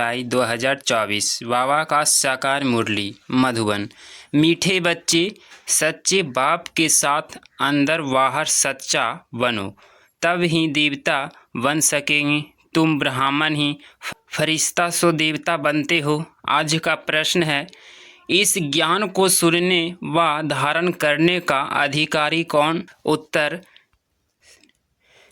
जुलाई 2024। बाबा का साकार मुरली मधुबन। मीठे बच्चे सच्चे बाप के साथ अंदर बाहर सच्चा बनो, तब ही देवता बन सकेंगे। तुम ब्राह्मण ही फरिश्ता सो देवता बनते हो। आज का प्रश्न है, इस ज्ञान को सुनने व धारण करने का अधिकारी कौन? उत्तर,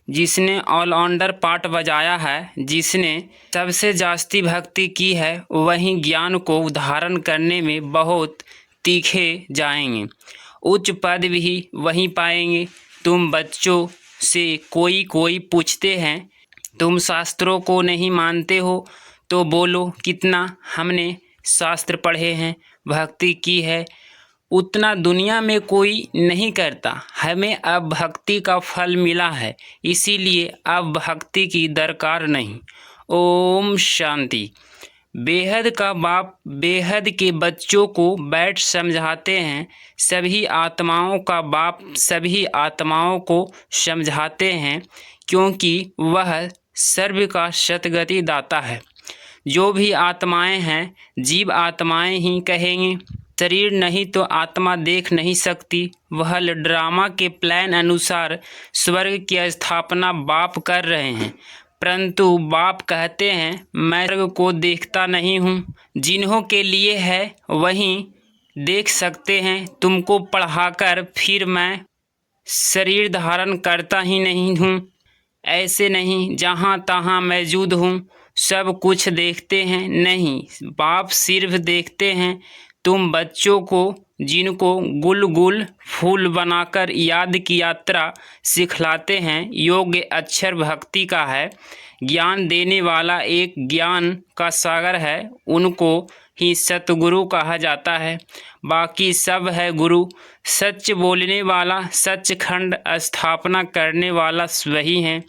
जिसने ऑलराउंडर पार्ट बजाया है, जिसने सबसे जास्ती भक्ति की है, वही ज्ञान को धारण करने में बहुत तीखे जाएंगे, उच्च पद भी वहीं पाएंगे। तुम बच्चों से कोई पूछते हैं, तुम शास्त्रों को नहीं मानते हो, तो बोलो कितना हमने शास्त्र पढ़े हैं, भक्ति की है, उतना दुनिया में कोई नहीं करता। हमें अब भक्ति का फल मिला है, इसीलिए अब भक्ति की दरकार नहीं। ओम शांति। बेहद का बाप बेहद के बच्चों को बैठ समझाते हैं। सभी आत्माओं का बाप सभी आत्माओं को समझाते हैं, क्योंकि वह सर्व का सतगति दाता है। जो भी आत्माएं हैं, जीव आत्माएं ही कहेंगे। शरीर नहीं तो आत्मा देख नहीं सकती। वह ड्रामा के प्लान अनुसार स्वर्ग की स्थापना बाप कर रहे हैं, परंतु बाप कहते हैं मैं स्वर्ग को देखता नहीं हूँ। जिन्हों के लिए है वही देख सकते हैं। तुमको पढ़ाकर फिर मैं शरीर धारण करता ही नहीं हूँ। ऐसे नहीं, जहाँ तहाँ मौजूद हूँ, सब कुछ देखते हैं। नहीं, बाप सिर्फ देखते हैं। तुम बच्चों को जिनको गुल गुल फूल बनाकर याद की यात्रा सिखलाते हैं, योग्य अक्षर भक्ति का है। ज्ञान देने वाला एक ज्ञान का सागर है, उनको ही सतगुरु कहा जाता है। बाकी सब है गुरु। सच बोलने वाला, सचखंड स्थापना करने वाला वही है।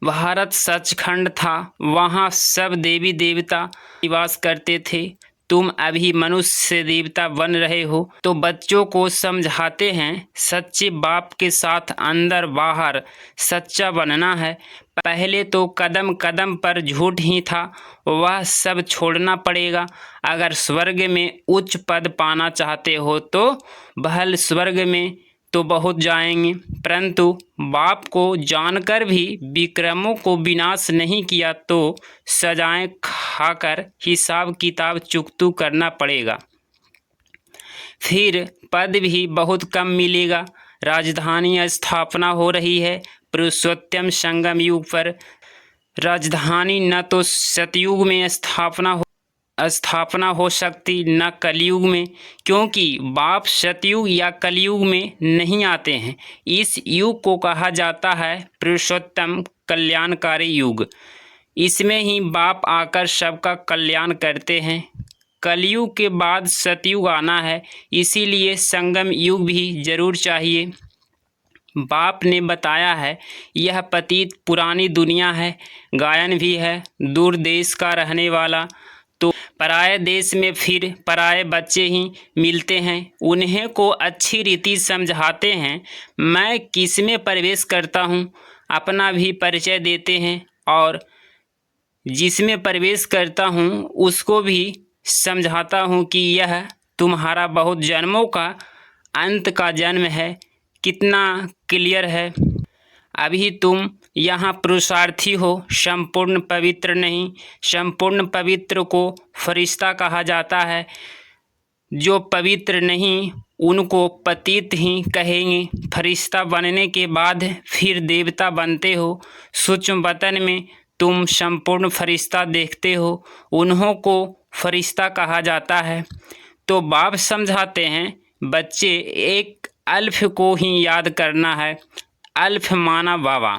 भारत सचखंड था, वहाँ सब देवी देवता निवास करते थे। तुम अभी मनुष्य से देवता बन रहे हो। तो बच्चों को समझाते हैं, सच्चे बाप के साथ अंदर बाहर सच्चा बनना है। पहले तो कदम कदम पर झूठ ही था, वह सब छोड़ना पड़ेगा। अगर स्वर्ग में उच्च पद पाना चाहते हो तो बहल स्वर्ग में तो बहुत जाएंगे, परंतु बाप को जानकर भी विक्रमों को विनाश नहीं किया तो सजाएं खाकर हिसाब किताब चुकतू करना पड़ेगा। फिर पद भी बहुत कम मिलेगा। राजधानी स्थापना हो रही है पुरुषोत्तम संगम युग पर। राजधानी न तो सतयुग में स्थापना हो सकती, न कलयुग में, क्योंकि बाप सतयुग या कलयुग में नहीं आते हैं। इस युग को कहा जाता है पुरुषोत्तम कल्याणकारी युग। इसमें ही बाप आकर सबका कल्याण करते हैं। कलयुग के बाद सतयुग आना है, इसीलिए संगम युग भी जरूर चाहिए। बाप ने बताया है, यह पतित पुरानी दुनिया है, गायन भी है। दूर देश का रहने वाला तो पराये देश में फिर पराये बच्चे ही मिलते हैं, उन्हें को अच्छी रीति समझाते हैं। मैं किस में प्रवेश करता हूँ, अपना भी परिचय देते हैं, और जिसमें प्रवेश करता हूँ उसको भी समझाता हूँ कि यह तुम्हारा बहुत जन्मों का अंत का जन्म है। कितना क्लियर है। अभी तुम यहाँ पुरुषार्थी हो, संपूर्ण पवित्र नहीं। संपूर्ण पवित्र को फरिश्ता कहा जाता है। जो पवित्र नहीं उनको पतित ही कहेंगे। फरिश्ता बनने के बाद फिर देवता बनते हो। सूक्ष्म वतन में तुम संपूर्ण फरिश्ता देखते हो, उन्हों को फरिश्ता कहा जाता है। तो बाप समझाते हैं, बच्चे एक अल्फ को ही याद करना है। अल्फ माना बाबा,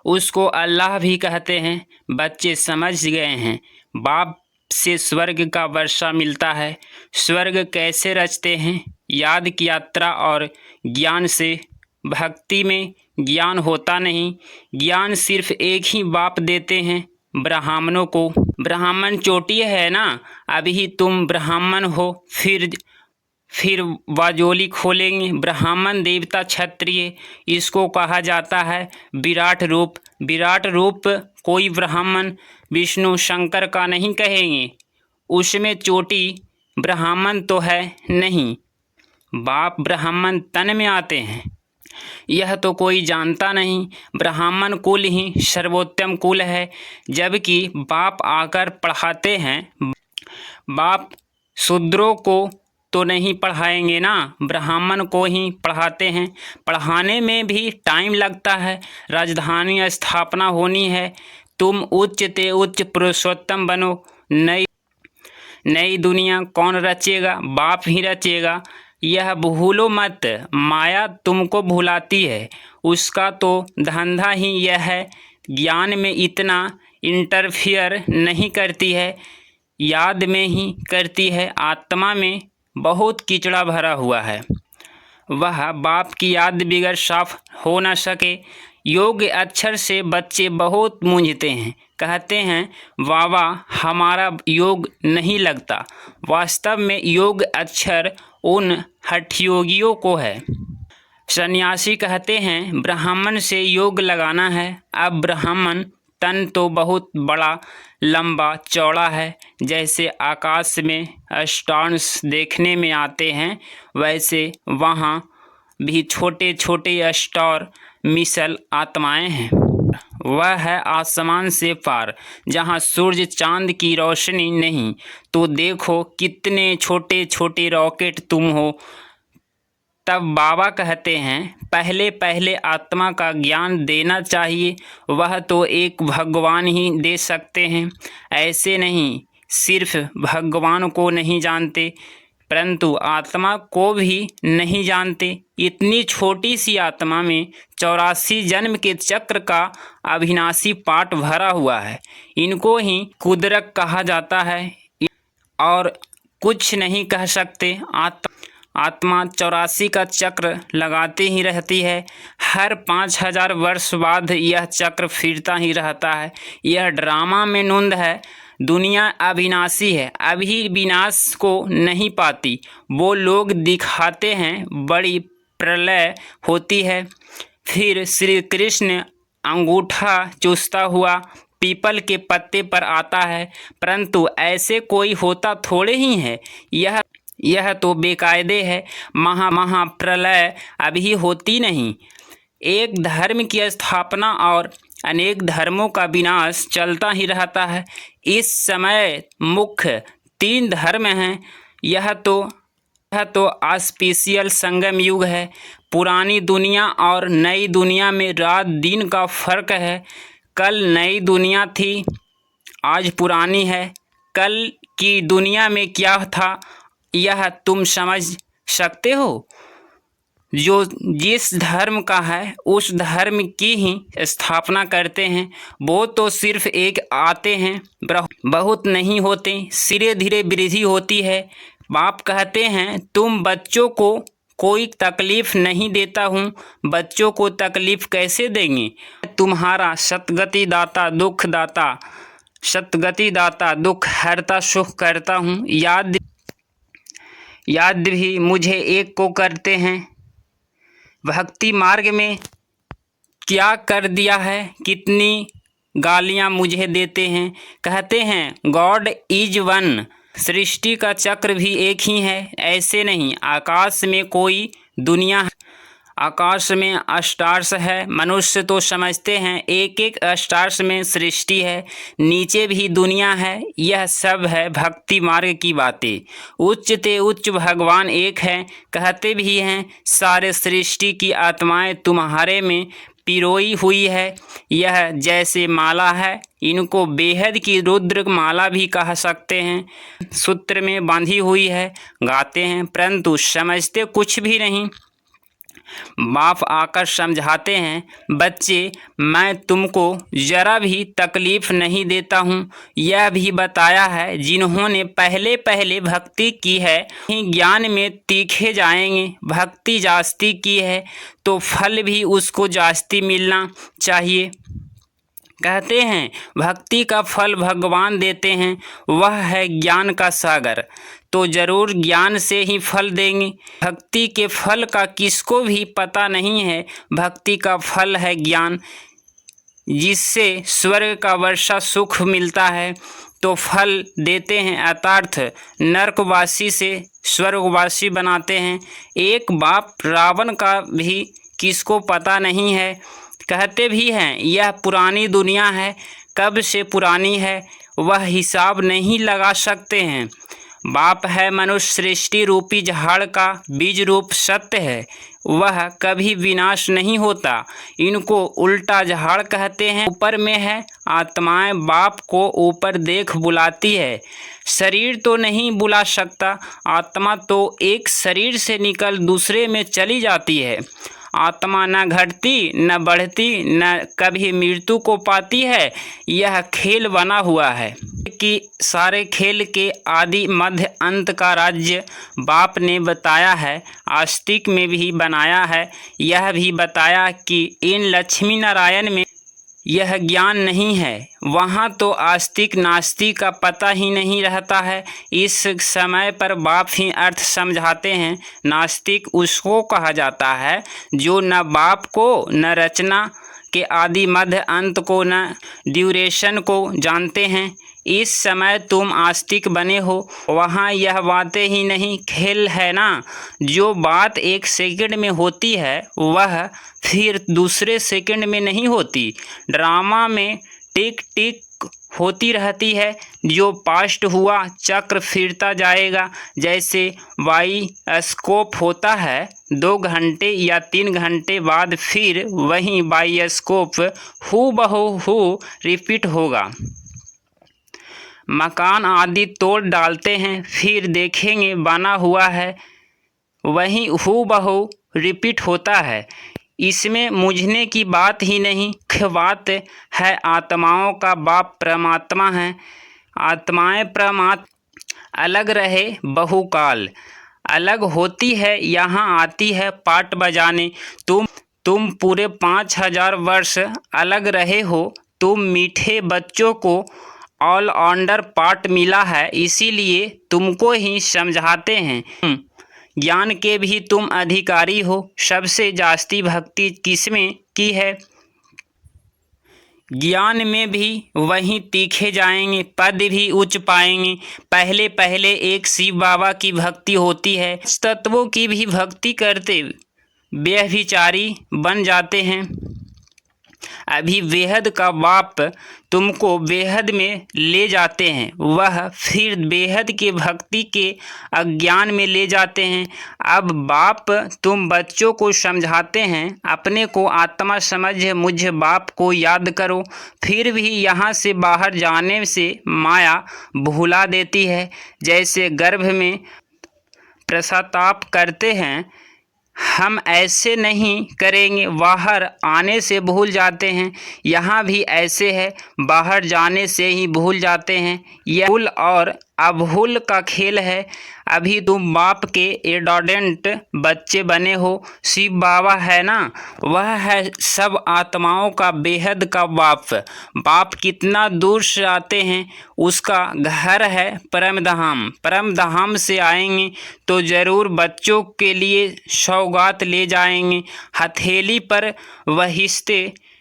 उसको अल्लाह भी कहते हैं। बच्चे समझ गए हैं, बाप से स्वर्ग का वर्षा मिलता है। स्वर्ग कैसे रचते हैं? याद की यात्रा और ज्ञान से। भक्ति में ज्ञान होता नहीं, ज्ञान सिर्फ एक ही बाप देते हैं, ब्राह्मणों को। ब्राह्मण चोटी है ना, अभी तुम ब्राह्मण हो, फिर वाजोली खोलेंगे। ब्राह्मण देवता क्षत्रिय, इसको कहा जाता है विराट रूप। विराट रूप कोई ब्राह्मण विष्णु शंकर का नहीं कहेंगे, उसमें चोटी ब्राह्मण तो है नहीं। बाप ब्राह्मण तन में आते हैं, यह तो कोई जानता नहीं। ब्राह्मण कुल ही सर्वोत्तम कुल है, जबकि बाप आकर पढ़ाते हैं। बाप शूद्रों को तो नहीं पढ़ाएंगे ना, ब्राह्मण को ही पढ़ाते हैं। पढ़ाने में भी टाइम लगता है, राजधानी स्थापना होनी है। तुम उच्च ते उच्च पुरुषोत्तम बनो। नई दुनिया कौन रचेगा? बाप ही रचेगा। यह भूलो मत, माया तुमको भुलाती है, उसका तो धंधा ही यह है। ज्ञान में इतना इंटरफियर नहीं करती है, याद में ही करती है। आत्मा में बहुत कीचड़ा भरा हुआ है, वह बाप की याद बिगड़ साफ हो न सके। योग अक्षर से बच्चे बहुत मूंझते हैं, कहते हैं बाबा हमारा योग नहीं लगता। वास्तव में योग अक्षर उन हठयोगियों को है। सन्यासी कहते हैं ब्राह्मण से योग लगाना है। अब ब्राह्मण तन तो बहुत बड़ा लंबा चौड़ा है, जैसे आकाश में स्टार्स देखने में आते हैं, वैसे वहाँ भी छोटे छोटे स्टार मिसल आत्माएं हैं। वह है आसमान से पार, जहाँ सूरज चांद की रोशनी नहीं। तो देखो कितने छोटे छोटे रॉकेट तुम हो। तब बाबा कहते हैं पहले पहले आत्मा का ज्ञान देना चाहिए, वह तो एक भगवान ही दे सकते हैं। ऐसे नहीं सिर्फ भगवान को नहीं जानते, परंतु आत्मा को भी नहीं जानते। इतनी छोटी सी आत्मा में 84 जन्म के चक्र का अविनाशी पाठ भरा हुआ है। इनको ही कुदरत कहा जाता है और कुछ नहीं कह सकते। आत्मा 84 का चक्र लगाते ही रहती है। हर 5000 वर्ष बाद यह चक्र फिरता ही रहता है। यह ड्रामा में नूंद है। दुनिया अविनाशी है, अभी विनाश को नहीं पाती। वो लोग दिखाते हैं बड़ी प्रलय होती है, फिर श्री कृष्ण अंगूठा चूसता हुआ पीपल के पत्ते पर आता है, परंतु ऐसे कोई होता थोड़े ही है। यह तो बेकायदे है। महाप्रलय अभी होती नहीं। एक धर्म की स्थापना और अनेक धर्मों का विनाश चलता ही रहता है। इस समय मुख्य 3 धर्म हैं। यह तो आस्पिशियल संगम युग है। पुरानी दुनिया और नई दुनिया में रात दिन का फर्क है। कल नई दुनिया थी, आज पुरानी है। कल की दुनिया में क्या था यह तुम समझ सकते हो? जो जिस धर्म का है उस धर्म की ही स्थापना करते हैं। वो तो सिर्फ एक आते हैं, बहुत नहीं होते, धीरे धीरे वृद्धि होती है। बाप कहते हैं तुम बच्चों को कोई तकलीफ़ नहीं देता हूँ, बच्चों को तकलीफ़ कैसे देंगे? तुम्हारा सतगति दाता दुख दाता, सतगति दाता दुख हरता सुख करता हूँ। याद भी मुझे एक को करते हैं। भक्ति मार्ग में क्या कर दिया है, कितनी गालियाँ मुझे देते हैं। कहते हैं गॉड इज वन, सृष्टि का चक्र भी एक ही है। ऐसे नहीं, आकाश में कोई दुनिया है, आकाश में स्टार्स है। मनुष्य तो समझते हैं एक एक स्टार्स में सृष्टि है, नीचे भी दुनिया है। यह सब है भक्ति मार्ग की बातें। उच्च ते उच्च भगवान एक है, कहते भी हैं सारे सृष्टि की आत्माएं तुम्हारे में पिरोई हुई है। यह जैसे माला है, इनको बेहद की रुद्र माला भी कह सकते हैं। सूत्र में बांधी हुई है, गाते हैं परंतु समझते कुछ भी नहीं। बाप आकर समझाते हैं बच्चे मैं तुमको ज़रा भी तकलीफ़ नहीं देता हूँ। यह भी बताया है जिन्होंने पहले पहले भक्ति की है ज्ञान में तीखे जाएंगे। भक्ति जास्ती की है तो फल भी उसको जास्ती मिलना चाहिए। कहते हैं भक्ति का फल भगवान देते हैं, वह है ज्ञान का सागर, तो ज़रूर ज्ञान से ही फल देंगे। भक्ति के फल का किसको भी पता नहीं है। भक्ति का फल है ज्ञान, जिससे स्वर्ग का वर्षा सुख मिलता है, तो फल देते हैं अर्थात नरकवासी से स्वर्गवासी बनाते हैं। एक बाप रावण का भी किसको पता नहीं है। कहते भी हैं यह पुरानी दुनिया है, कब से पुरानी है वह हिसाब नहीं लगा सकते हैं। बाप है मनुष्य सृष्टि रूपी झाड़ का बीज रूप सत्य है, वह कभी विनाश नहीं होता। इनको उल्टा झाड़ कहते हैं। ऊपर में है आत्माएं बाप को ऊपर देख बुलाती है। शरीर तो नहीं बुला सकता, आत्मा तो एक शरीर से निकल दूसरे में चली जाती है। आत्मा न घटती न बढ़ती न कभी मृत्यु को पाती है। यह खेल बना हुआ है कि सारे खेल के आदि मध्य अंत का राज्य बाप ने बताया है, आस्तिक में भी बनाया है। यह भी बताया कि इन लक्ष्मी नारायण में यह ज्ञान नहीं है, वहाँ तो आस्तिक नास्तिक का पता ही नहीं रहता है। इस समय पर बाप ही अर्थ समझाते हैं। नास्तिक उसको कहा जाता है जो न बाप को न रचना के आदि मध्य अंत को न ड्यूरेशन को जानते हैं। इस समय तुम आस्तिक बने हो, वहाँ यह बातें ही नहीं, खेल है ना। जो बात एक सेकंड में होती है वह फिर दूसरे सेकंड में नहीं होती। ड्रामा में टिक टिक होती रहती है, जो पास्ट हुआ चक्र फिरता जाएगा। जैसे बायोस्कोप होता है, 2 घंटे या 3 घंटे बाद फिर वही बायोस्कोप हूबहू रिपीट होगा। मकान आदि तोड़ डालते हैं, फिर देखेंगे बना हुआ है, वही हूबहू रिपीट होता है। इसमें मुझने की बात ही नहीं। मुख्य बात है आत्माओं का बाप परमात्मा है। आत्माएं परमात्मा अलग रहे बहुकाल, अलग होती है, यहाँ आती है पाट बजाने। तुम पूरे 5000 वर्ष अलग रहे हो। तुम मीठे बच्चों को ऑलराउंडर पार्ट मिला है, इसीलिए तुमको ही समझाते हैं। ज्ञान के भी तुम अधिकारी हो। सबसे जास्ती भक्ति किसमें की है? ज्ञान में भी वहीं तीखे जाएंगे, पद भी उच्च पाएंगे। पहले पहले एक शिव बाबा की भक्ति होती है, तत्वों की भी भक्ति करते व्यभिचारी बन जाते हैं। अभी बेहद का बाप तुमको बेहद में ले जाते हैं, वह फिर बेहद के भक्ति के अज्ञान में ले जाते हैं। अब बाप तुम बच्चों को समझाते हैं, अपने को आत्मा समझ मुझ बाप को याद करो। फिर भी यहाँ से बाहर जाने से माया भुला देती है। जैसे गर्भ में पश्चाताप करते हैं, हम ऐसे नहीं करेंगे, बाहर आने से भूल जाते हैं। यहाँ भी ऐसे है, बाहर जाने से ही भूल जाते हैं। यह भूल और अभूल का खेल है। अभी तुम बाप के एडोडेंट बच्चे बने हो। शिव बाबा है ना, वह है सब आत्माओं का बेहद का बाप। बाप कितना दूर से आते हैं, उसका घर है परमधाम। परमधाम से आएंगे तो ज़रूर बच्चों के लिए सौगात ले जाएंगे। हथेली पर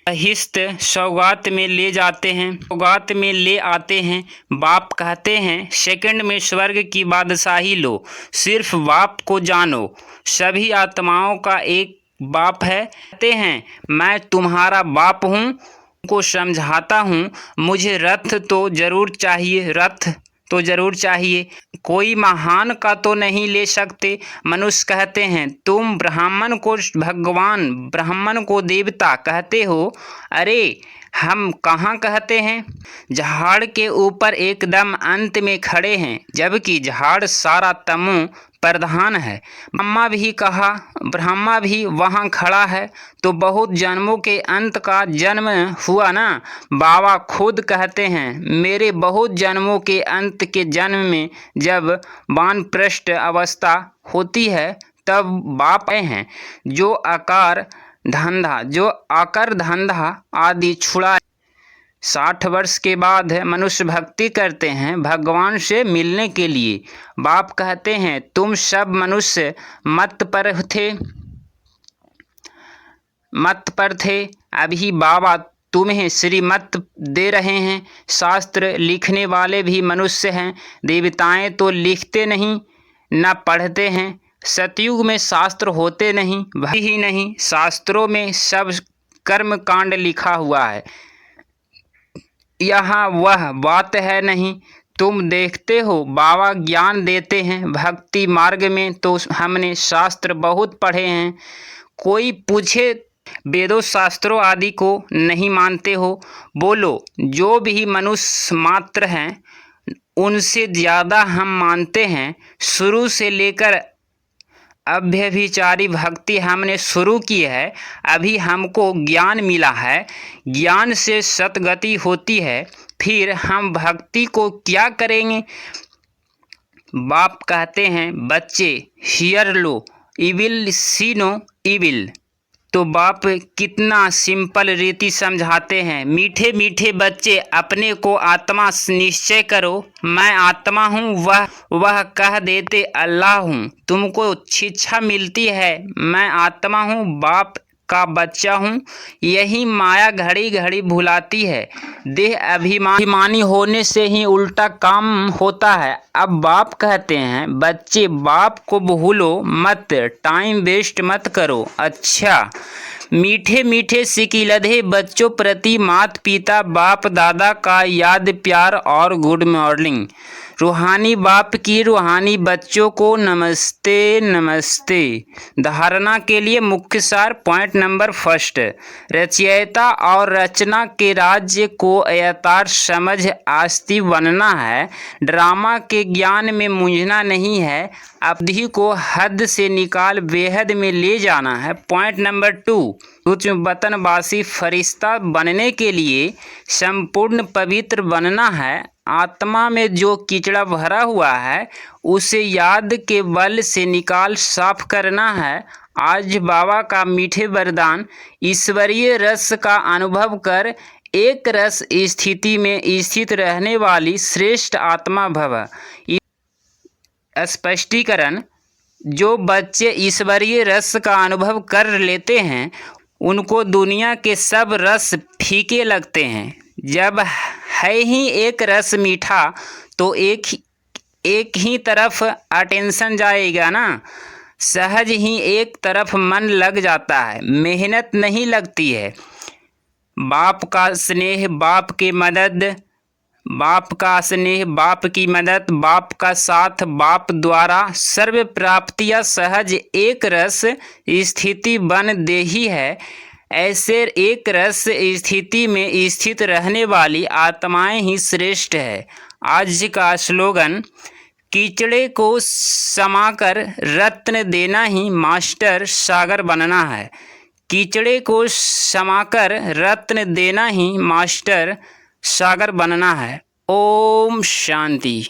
हिस्त सौगात में ले जाते हैं, सौगात में ले आते हैं। बाप कहते हैं सेकंड में स्वर्ग की बादशाही लो, सिर्फ बाप को जानो। सभी आत्माओं का एक बाप है। कहते हैं मैं तुम्हारा बाप हूँ, को समझाता हूँ। मुझे रथ तो ज़रूर चाहिए, रथ तो ज़रूर चाहिए। कोई महान का तो नहीं ले सकते। मनुष्य कहते हैं तुम ब्राह्मण को भगवान, ब्राह्मण को देवता कहते हो। अरे हम कहाँ कहते हैं? झाड़ के ऊपर एकदम अंत में खड़े हैं, जबकि झाड़ सारा तमो प्रधान है। ब्रह्मा भी वहाँ खड़ा है, तो बहुत जन्मों के अंत का जन्म हुआ ना। बाबा खुद कहते हैं मेरे बहुत जन्मों के अंत के जन्म में जब वानप्रस्थ अवस्था होती है तब बाप हैं जो आकर धंधा आदि छुड़ा 60 वर्ष के बाद मनुष्य भक्ति करते हैं भगवान से मिलने के लिए। बाप कहते हैं तुम सब मनुष्य मत पर थे, अभी बाबा तुम्हें श्रीमत दे रहे हैं। शास्त्र लिखने वाले भी मनुष्य हैं, देवताएं तो लिखते नहीं न पढ़ते हैं। सतयुग में शास्त्र होते नहीं, भक्ति ही नहीं, शास्त्रों में सब कर्म कांड लिखा हुआ है। यहाँ वह बात है नहीं। तुम देखते हो बाबा ज्ञान देते हैं भक्ति मार्ग में, तो हमने शास्त्र बहुत पढ़े हैं। कोई पूछे वेदों शास्त्रों आदि को नहीं मानते हो? बोलो, जो भी मनुष्य मात्र हैं उनसे ज़्यादा हम मानते हैं। शुरू से लेकर अव्यभिचारी भक्ति हमने शुरू की है, अभी हमको ज्ञान मिला है। ज्ञान से सतगति होती है, फिर हम भक्ति को क्या करेंगे? बाप कहते हैं बच्चे hear no evil see no evil. तो बाप कितना सिंपल रीति समझाते हैं। मीठे मीठे बच्चे अपने को आत्मा निश्चय करो, मैं आत्मा हूँ, वह कह देते अल्लाह हूँ। तुमको शिक्षा मिलती है, मैं आत्मा हूँ, बाप का बच्चा हूँ। यही माया घड़ी घड़ी भुलाती है। देह अभिमानी होने से ही उल्टा काम होता है। अब बाप कहते हैं बच्चे बाप को भूलो मत, टाइम वेस्ट मत करो। अच्छा, मीठे मीठे सिकिलधे बच्चों प्रति माता पिता बाप दादा का याद प्यार और गुड मॉर्निंग। रूहानी बाप की रूहानी बच्चों को नमस्ते नमस्ते। धारणा के लिए मुख्य सार पॉइंट नंबर 1, रचयिता और रचना के राज्य को यथार्थ समझ आस्ति बनना है। ड्रामा के ज्ञान में मूंझना नहीं है, अवधि को हद से निकाल बेहद में ले जाना है। पॉइंट नंबर 2, उच्च वतनवासी फरिश्ता बनने के लिए संपूर्ण पवित्र बनना है। आत्मा में जो कीचड़ा भरा हुआ है उसे याद के बल से निकाल साफ करना है। आज बाबा का मीठे वरदान, ईश्वरीय रस का अनुभव कर एक रस स्थिति में स्थित रहने वाली श्रेष्ठ आत्मा भव। स्पष्टीकरण, जो बच्चे ईश्वरीय रस का अनुभव कर लेते हैं उनको दुनिया के सब रस फीके लगते हैं। जब है ही एक रस मीठा तो एक ही तरफ अटेंशन जाएगा ना, सहज ही एक तरफ मन लग जाता है, मेहनत नहीं लगती है। बाप का स्नेह बाप की मदद, बाप का स्नेह बाप की मदद, बाप का साथ बाप द्वारा सर्व प्राप्तियाँ सहज एक रस स्थिति बन दे ही है। ऐसे एक रस स्थिति में स्थित रहने वाली आत्माएं ही श्रेष्ठ है। आज का स्लोगन, कीचड़े को समाकर रत्न देना ही मास्टर सागर बनना है। कीचड़े को समाकर रत्न देना ही मास्टर सागर बनना है। ओम शांति।